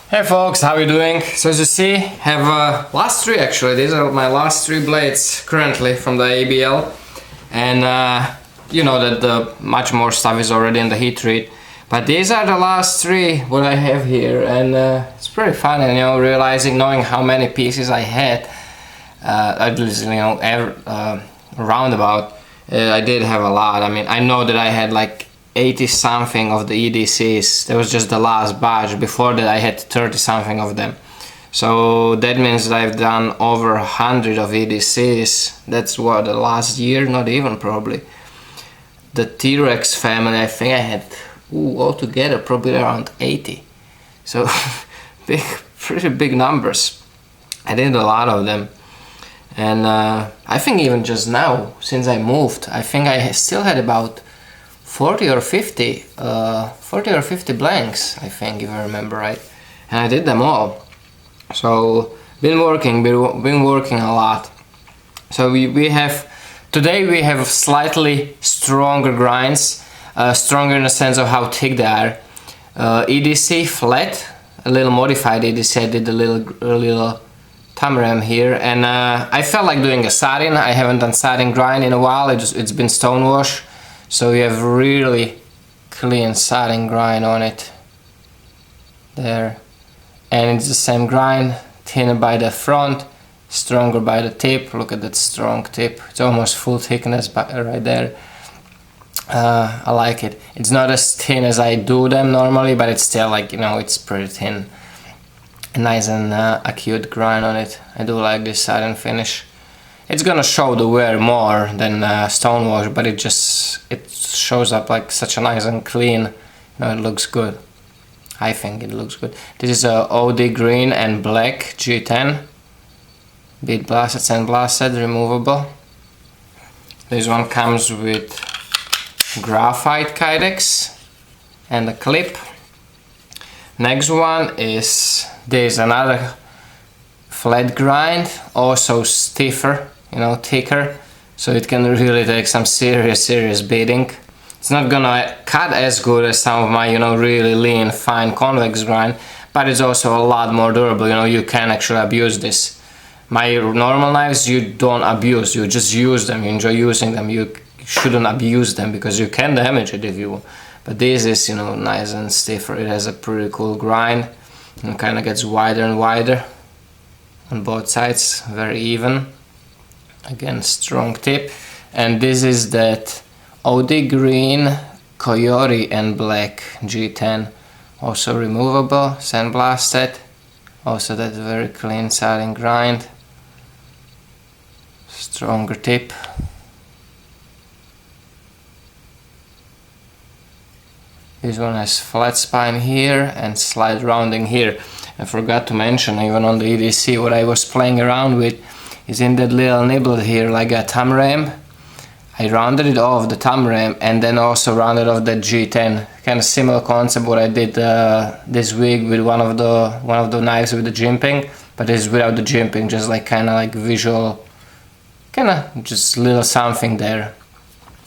Hey folks, how are you doing? So as you see, have last three actually. These are my last three blades currently from the ABL, and you know that the much more stuff is already in the heat treat. But these are the last three what I have here, and it's pretty fun. And realizing, knowing how many pieces I had, at least roundabout, I did have a lot. I mean, I know that I had like 80 something of the EDCs. That was just the last batch. Before that I had 30 something of them. So that means that I've done over 100 of EDCs. That's what, the last year? Not even, probably. The T-Rex family, I think I had altogether probably around 80. So pretty big numbers. I did a lot of them. And I think even just now, since I moved, I think I still had about 40 or 50 blanks, I think, if I remember right, and I did them all. So been working a lot. So today we have slightly stronger grinds, stronger in the sense of how thick they are. EDC flat, a little modified EDC. I did a little thumb ram here, and I felt like doing a satin. I haven't done satin grind in a while. It's been stone wash. So you have really clean satin grind on it there, and it's the same grind, thinner by the front, stronger by the tip. Look at that strong tip, it's almost full thickness right there. I like it. It's not as thin as I do them normally, but it's still like, it's pretty thin. A nice and acute grind on it. I do like this satin finish. It's gonna show the wear more than stone wash, but it shows up like such a nice and clean. It looks good. I think it looks good. This is a OD green and black G10, bead blasted, sand blasted, removable. This one comes with graphite kydex and a clip. Next one is this, another flat grind, also stiffer, thicker, so it can really take some serious beating. It's not gonna cut as good as some of my really lean fine convex grind, but it's also a lot more durable. You can actually abuse this. My normal knives you don't abuse, you just use them, you enjoy using them. You shouldn't abuse them because you can damage it if you want. But this is nice and stiffer. It has a pretty cool grind and kind of gets wider and wider on both sides, very even. Again, strong tip. And this is that OD green coyote and black G10, also removable, sandblasted. Also that very clean satin grind, stronger tip. This one has flat spine here and slight rounding here. I forgot to mention, even on the EDC, what I was playing around with is in that little nibble here, like a thumb ram. I rounded it off the thumb ram and then also rounded off the G10. Kind of similar concept what I did this week with one of the knives with the jimping, but this is without the jimping, just like kind of like visual, kind of just little something there.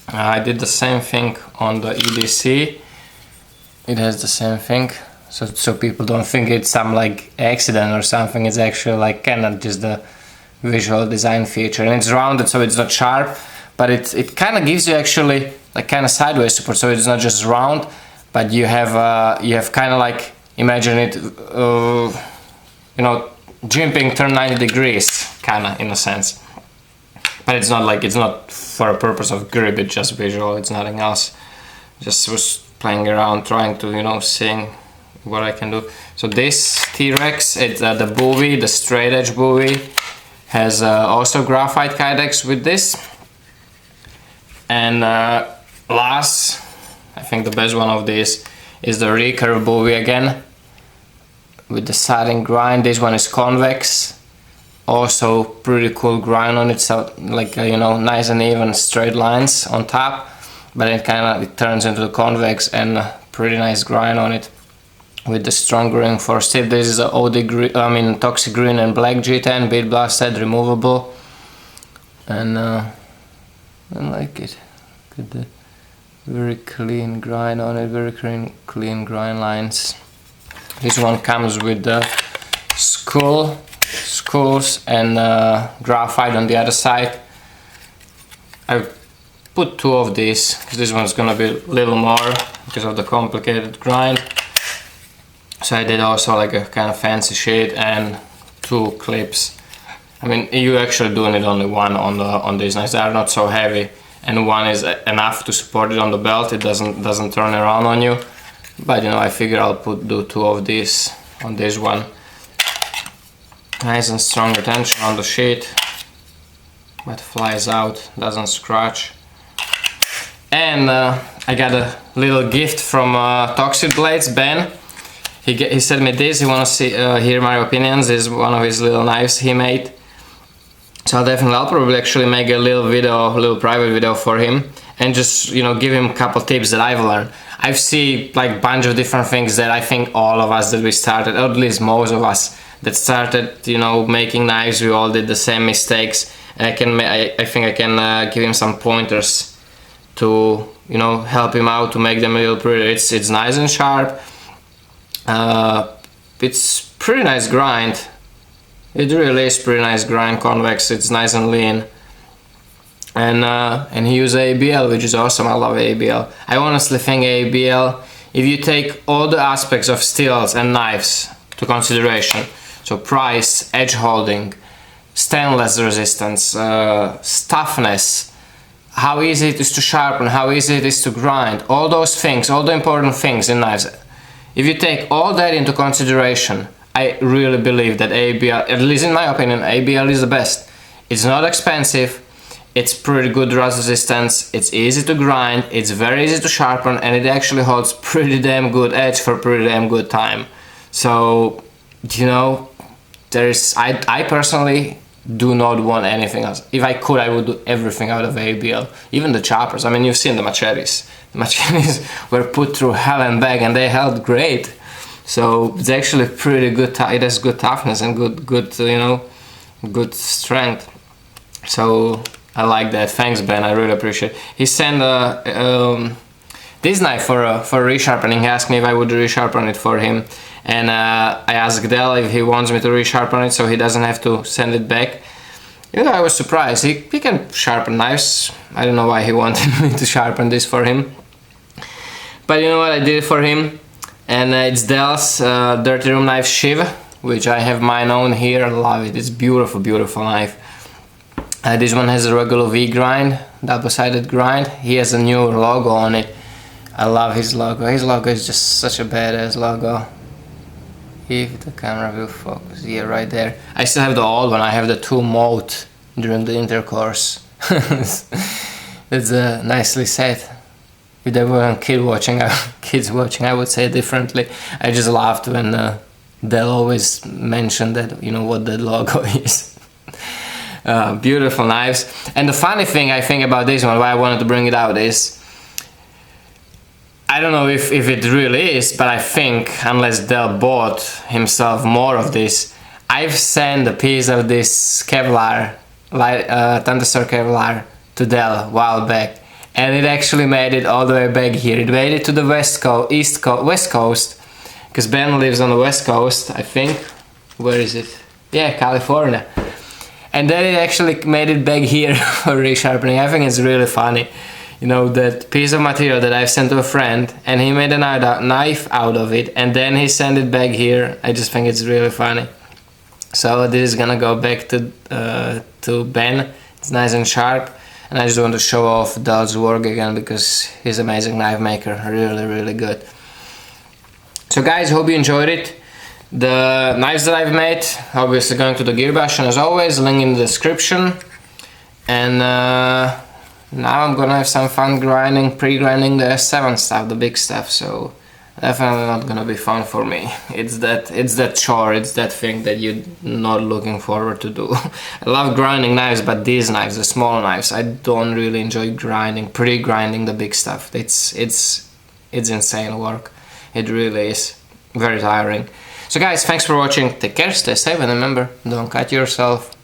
I did the same thing on the EDC. It has the same thing. So people don't think it's some like accident or something. It's actually like kind of just the visual design feature, and it's rounded so it's not sharp, but it kind of gives you actually like kind of sideways support, so it's not just round, but you have kind of like, imagine it jimping turn 90 degrees kind of, in a sense, but it's not for a purpose of grip, it's just visual, it's nothing else. Just was playing around, trying to seeing what I can do. So this T-Rex, it's the Bowie, the straight edge Bowie, has also graphite kydex with this. And last, I think the best one of these is the recurve Bowie again, with the satin grind. This one is convex, also pretty cool grind on it, so like nice and even straight lines on top, but it turns into the convex, and pretty nice grind on it with the strong reinforced tip. This is a OD toxic green and black G10, bead blasted, removable, and I like it. Look at the very clean grind on it, very clean grind lines. This one comes with the schools and graphite on the other side. I put 2 of these because this one's gonna be a little more because of the complicated grind. So I did also like a kind of fancy shade and 2 clips. I mean, you actually do need only one on these knives. They are not so heavy, and one is enough to support it on the belt. It doesn't turn around on you. But you know, I figure I'll do 2 of these on this one. Nice and strong retention on the sheet, but flies out, doesn't scratch. And I got a little gift from Toxic Blades, Ben. He sent me this. He wants to hear my opinions. This is one of his little knives he made. So I'll probably actually make a little private video for him and just, you know, give him a couple tips that I've learned. I've seen like a bunch of different things that I think all of us that we started, or at least most of us that started, you know, making knives, we all did the same mistakes. And I think I can give him some pointers to, you know, help him out to make them a little prettier. It's nice and sharp. It's pretty nice grind. It really is pretty nice grind, convex. It's nice and lean. And he used ABL, which is awesome. I love ABL. I honestly think ABL, if you take all the aspects of steels and knives to consideration, so price, edge holding, stainless resistance, toughness, how easy it is to sharpen, how easy it is to grind, all those things, all the important things in knives. If you take all that into consideration, I really believe that ABL, at least in my opinion, ABL is the best. It's not expensive, it's pretty good rust resistance, it's easy to grind, it's very easy to sharpen, and it actually holds pretty damn good edge for pretty damn good time. So, you know, I personally do not want anything else. If I could, I would do everything out of ABL, even the choppers. I mean, you've seen the machetes. The machetes were put through hell and back, and they held great. So it's actually pretty good. It has good toughness and good, you know, good strength. So I like that. Thanks, Ben. I really appreciate it. He sent this knife for resharpening. He asked me if I would resharpen it for him, and I asked Del if he wants me to resharpen it, so he doesn't have to send it back. You know, I was surprised. He can sharpen knives. I don't know why he wanted me to sharpen this for him, but you know what? I did it for him. And it's Del's Dirty Room Knife Shiv, which I have mine own here. I love it. It's beautiful, beautiful knife. This one has a regular V grind, double-sided grind. He has a new logo on it. I love his logo. His logo is just such a badass logo. If the camera will focus, yeah, right there. I still have the old one. I have the 2 mode during the intercourse. It's nicely set. If there weren't kids watching, I would say it differently. I just laughed when they'll always mention that, you know, what the logo is. Beautiful knives. And the funny thing I think about this one, why I wanted to bring it out, is I don't know if it really is, but I think unless Del bought himself more of this, I've sent a piece of this Kevlar, Thunderstar Kevlar, to Del a while back. And it actually made it all the way back here. It made it to the west coast, because Ben lives on the west coast, I think. Where is it? Yeah, California. And then it actually made it back here for resharpening. I think it's really funny. You know, that piece of material that I've sent to a friend, and he made a knife out of it, and then he sent it back here. I just think it's really funny. So this is gonna go back to Ben. It's nice and sharp. And I just want to show off Del's work again because he's an amazing knife maker, really, really good. So guys, hope you enjoyed it. The knives that I've made, obviously going to the Gearbash, and as always, link in the description. And now I'm gonna have some fun grinding, pre-grinding the S7 stuff, the big stuff. So definitely not gonna be fun for me. It's that chore, it's that thing that you're not looking forward to do. I love grinding knives, but these knives, the small knives, I don't really enjoy grinding, pre-grinding the big stuff. It's insane work. It really is very tiring. So guys, thanks for watching. Take care, stay safe, and remember, don't cut yourself.